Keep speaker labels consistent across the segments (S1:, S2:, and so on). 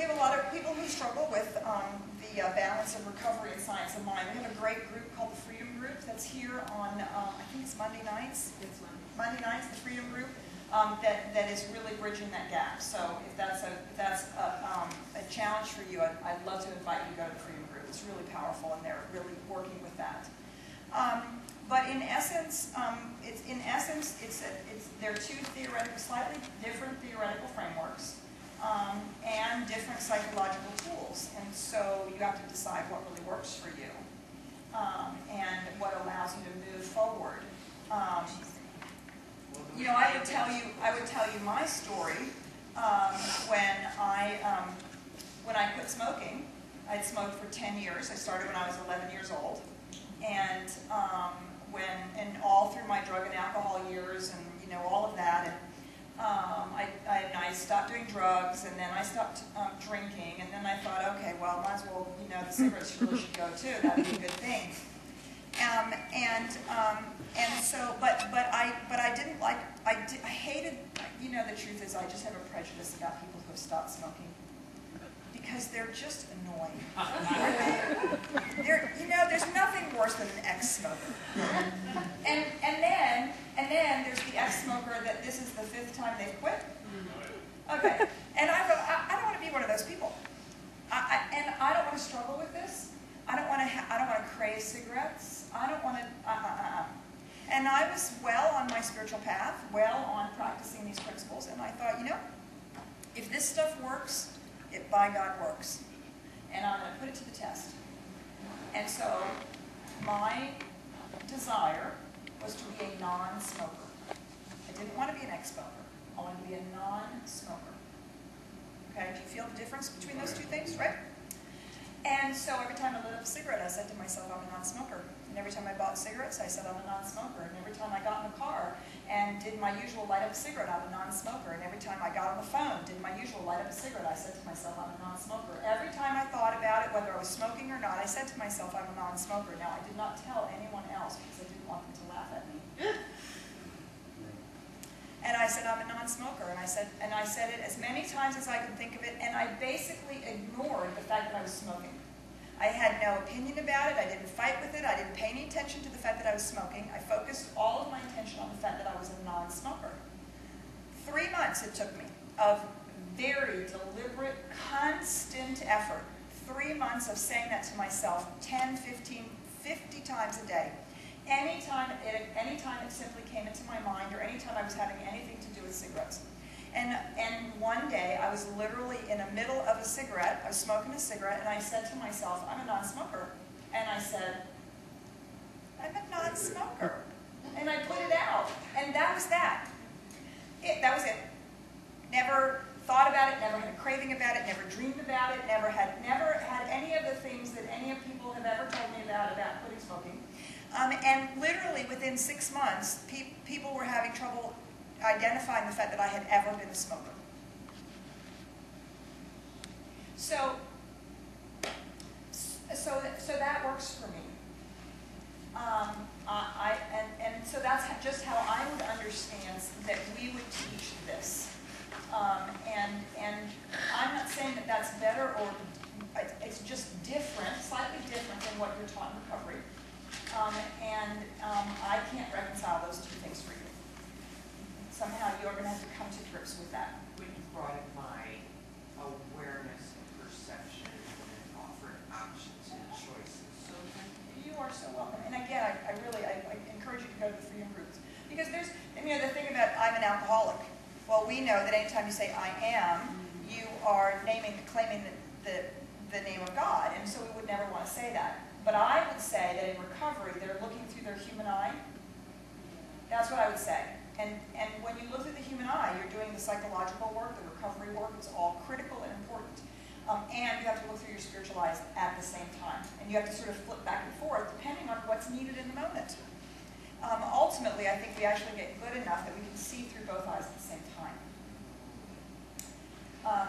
S1: have a lot of people who struggle with the balance of recovery and science of mind. We have a great group called the Freedom Group that's here on, I think it's Monday nights.
S2: It's
S1: Monday nights, the Freedom Group, that is really bridging that gap. So if that's a challenge for you, I'd love to invite you to go to the Freedom Group. It's really powerful, and they're really working with that. But in essence, there are two slightly different theoretical frameworks and different psychological tools. And so you have to decide what really works for you and what allows you to move forward. You know, I would tell you my story when I quit smoking. I'd smoked for 10 years. I started when I was 11 years old, and all through my drug and alcohol years, and you know all of that. And I stopped doing drugs, and then I stopped drinking, and then I thought, okay, well, might as well, you know, the cigarettes really should go too. That'd be a good thing. But I didn't like. I hated. You know, the truth is, I just have a prejudice about people who have stopped smoking because they're just annoying. You know, there's nothing worse than an ex-smoker. And then there's the ex-smoker that this is the 5th time they've quit. Okay, and I go, I don't want to be one of those people. And I don't want to struggle with this. I don't want to crave cigarettes. I don't want to. And I was well on my spiritual path, well on practicing these principles, and I thought, you know, if this stuff works, it by God works, and I'm going to put it to the test. And so my desire was to be a non-smoker. I didn't want to be an ex-smoker. I wanted to be a non-smoker. Okay, do you feel the difference between those two things, right? And so every time I lit up a cigarette, I said to myself, I'm a non-smoker. And every time I bought cigarettes, I said, I'm a non-smoker. And every time I got in a car and did my usual light up a cigarette, I'm a non-smoker. And every time I got on the phone, did my usual light up a cigarette, I said to myself, I'm a non-smoker. Every time I thought about it, whether I was smoking or not, I said to myself, I'm a non-smoker. Now, I did not tell anyone else because I didn't want them to laugh at me. And I said, I'm a non-smoker. And I said it as many times as I could think of it, and I basically ignored the fact that I was smoking. I had no opinion about it. I didn't fight with it. I didn't pay any attention to the fact that I was smoking. I focused all of my attention on the fact that I was a non-smoker. 3 months it took me of very deliberate, constant effort. 3 months of saying that to myself 10, 15, 50 times a day. Anytime it simply came into my mind, or anytime I was having anything to do with cigarettes. And one day, I was literally in the middle of a cigarette. I was smoking a cigarette, and I said to myself, I'm a non-smoker. And I said, I'm a non-smoker. And I put it out. And that was that. That was it. Never thought about it, never had a craving about it, never dreamed about it, never had any of the things that any of people have ever told me about quitting smoking. And literally within 6 months, people were having trouble identifying the fact that I had ever been a smoker. So that works for me. And so that's just how I would understand that we would teach this. And I'm not saying that that's better, or it's just different, slightly different than what you're taught in recovery. I can't reconcile those two things for you. Somehow you're going to have to come to grips with that.
S2: When you brought in my awareness and perception and offered options and choices. So
S1: you are so welcome. And again, I encourage you to go to the Freedom Groups. Because there's, you know, the thing about I'm an alcoholic. Well, we know that anytime you say I am, you are claiming the name of God. And so we would never want to say that. But I would say that in recovery, they're looking through their human eye. That's what I would say. And when you look through the human eye, you're doing the psychological work, the recovery work. It's all critical and important. And you have to look through your spiritual eyes at the same time. And you have to sort of flip back and forth depending on what's needed in the moment. Ultimately, I think we actually get good enough that we can see through both eyes at the same time.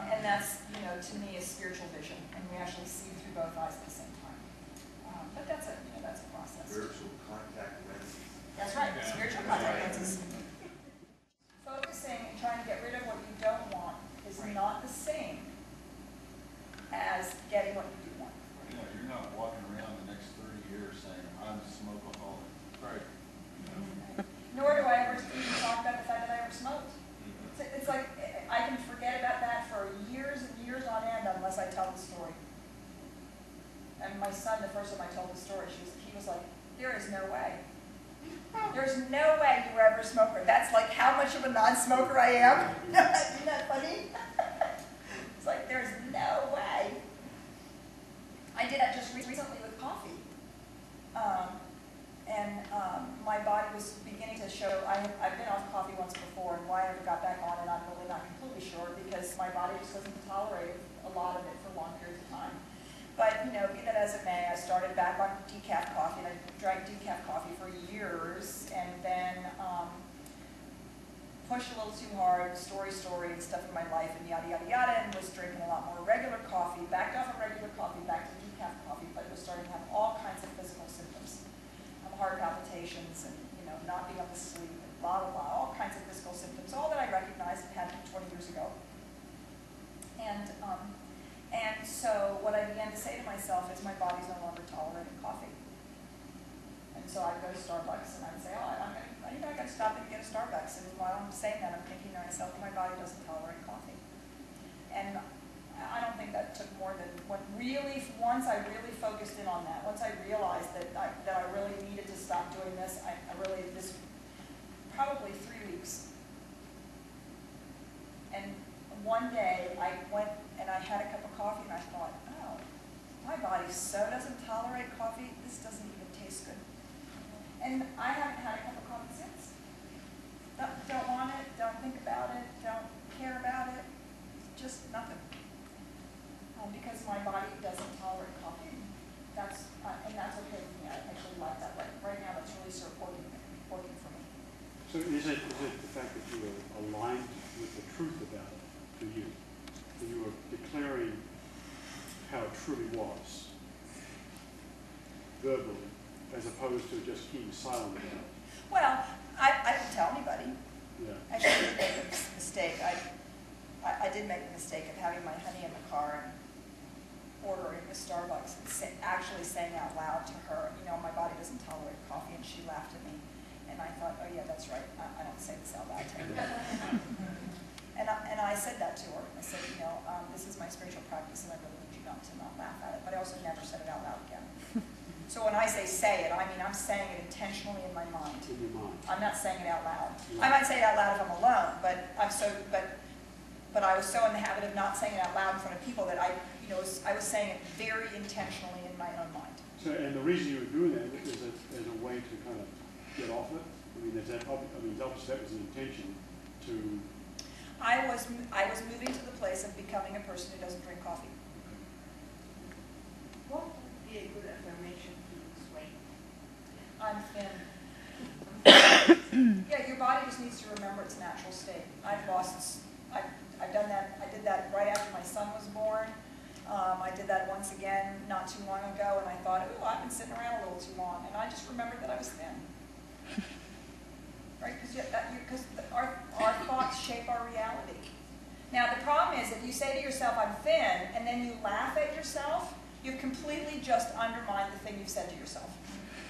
S1: And that's, you know, to me, is spiritual vision. And we actually see through both eyes at the same time. But that's a process.
S3: Spiritual contact lenses.
S1: That's right, spiritual contact lenses. Focusing and trying to get rid of what you don't want is not the same son, the first time I told the story, he was like, there is no way. There's no way you were ever a smoker. That's like how much of a non-smoker I am. Isn't that funny? It's like, there's no way. I did that just recently with coffee. My body was beginning to show, I've been off coffee once before, and why I ever got back on it, I'm really not completely sure, because my body just wasn't tolerating a lot of it for long periods of time. But, you know, be that as it may, I started back on decaf coffee, and I drank decaf coffee for years, and then pushed a little too hard, story, and stuff in my life, and yada, yada, yada, and was drinking a lot more regular coffee, backed off of regular coffee, back to decaf coffee, but was starting to have all kinds of physical symptoms. Heart palpitations and, you know, not being able to sleep and blah, blah, blah, all kinds of physical symptoms, all that I recognized and had 20 years ago. And so what I began to say to myself is my body's no longer tolerating coffee. And so I'd go to Starbucks and I'd say, oh, I got to stop and get a Starbucks. And while I'm saying that, I'm thinking to myself, my body doesn't tolerate coffee. And I don't think that took more than once I really focused in on that, once I realized that I really needed to stop doing this, this probably 3 weeks. And one day I went and I had a cup of coffee and I thought, oh, my body so doesn't tolerate coffee, this doesn't even taste good. And I haven't had a cup of coffee since. Don't want it, don't think about it, don't care about it, just nothing. Because my body doesn't tolerate coffee. And that's okay with me. I actually like that. Right now, that's really sort of working for me.
S4: So is it the fact that you were aligned with the truth about it to you? That you were declaring how it truly was, verbally, as opposed to just keeping silent about it?
S1: Well, I didn't tell anybody.
S4: Yeah.
S1: Actually, I did make a mistake. I did make the mistake of having my honey in the car and ordering a Starbucks and actually saying out loud to her, you know, my body doesn't tolerate coffee, and she laughed at me. And I thought, oh yeah, that's right, I don't say this out loud to her. and I said that to her. I said, you know, this is my spiritual practice, and I really need you not to laugh at it. But I also never said it out loud again. So when I say it, I mean I'm saying it intentionally in my mind.
S4: In your mind.
S1: I'm not saying it out loud.
S4: Yeah.
S1: I might say it out loud if I'm alone, but I was so in the habit of not saying it out loud in front of people that I was saying it very intentionally in my own mind.
S4: So, and the reason you were doing that is as a way to kind of get off it. I mean, obviously that was an intention to.
S1: I was moving to the place of becoming a person who doesn't drink coffee.
S2: What would be a good affirmation to lose weight?
S1: I'm thin. Yeah, your body just needs to remember its natural state. I've done that. I did that right after my son was born. I did that once again not too long ago, and I thought, ooh, I've been sitting around a little too long, and I just remembered that I was thin. Right? Because our thoughts shape our reality. Now, the problem is, if you say to yourself, I'm thin, and then you laugh at yourself, you've completely just undermined the thing you've said to yourself.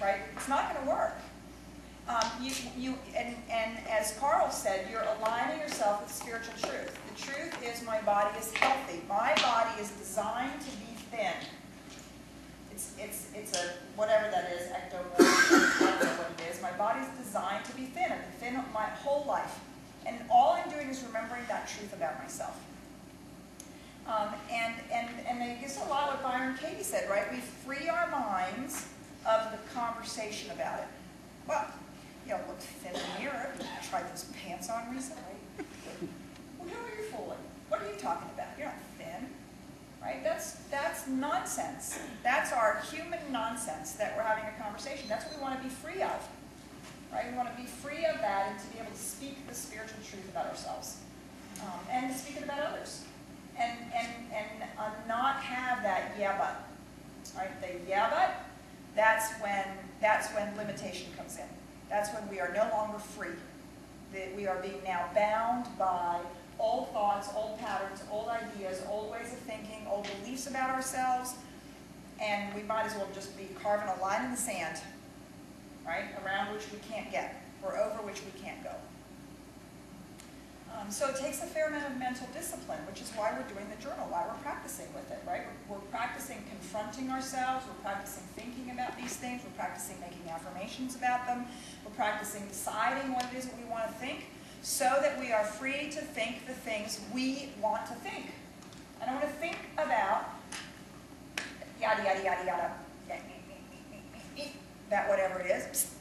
S1: Right? It's not going to work. And as Carl said, you're aligning yourself with spiritual truth. The truth is my body is healthy. My body is designed to be thin. It's a, whatever that is, ectomorph, I don't know what it is. My body's designed to be thin. I've been thin my whole life. And all I'm doing is remembering that truth about myself. And I guess a lot of what Byron Katie said, right? We free our minds of the conversation about it. Well, you know, look thin in the mirror. You tried those pants on recently. Well, who are you fooling? What are you talking about? You're not thin, right? That's nonsense. That's our human nonsense that we're having a conversation. That's what we want to be free of, right? We want to be free of that and to be able to speak the spiritual truth about ourselves and to speak it about others, and not have that yeah but, right? The yeah but. That's when limitation comes in. That's when we are no longer free. We are being now bound by old thoughts, old patterns, old ideas, old ways of thinking, old beliefs about ourselves, and we might as well just be carving a line in the sand, right, around which we can't get, or over which we can't go. So it takes a fair amount of mental discipline, which is why we're doing the journal, why we're practicing with it, right? We're practicing confronting ourselves, we're practicing thinking about these things, we're practicing making affirmations about them, we're practicing deciding what it is that we want to think, so that we are free to think the things we want to think. And I want to think about yada, yada, yada, yada, that whatever it is.